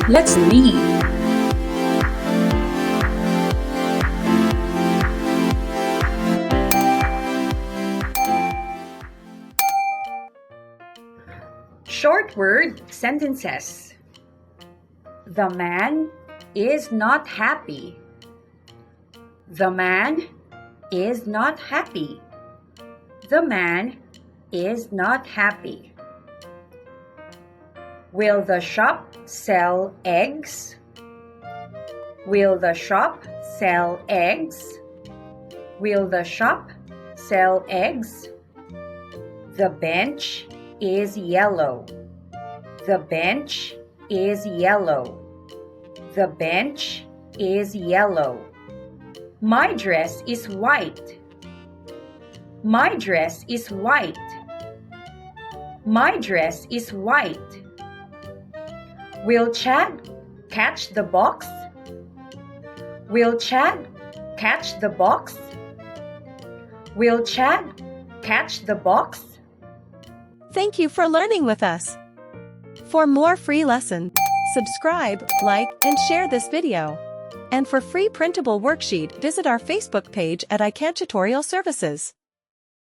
Let's read. Short word sentences. The man is not happy. The man is not happy. The man is not happy. Will the shop sell eggs? Will the shop sell eggs? Will the shop sell eggs? The bench is yellow. The bench is yellow. The bench is yellow. My dress is white. My dress is white. My dress is white. Will Chad catch the box? Will Chad catch the box? Will Chad catch the box? Thank you for learning with us. For more free lessons, subscribe, like, and share this video. And for free printable worksheet, visit our Facebook page at iCAD Tutorial Services.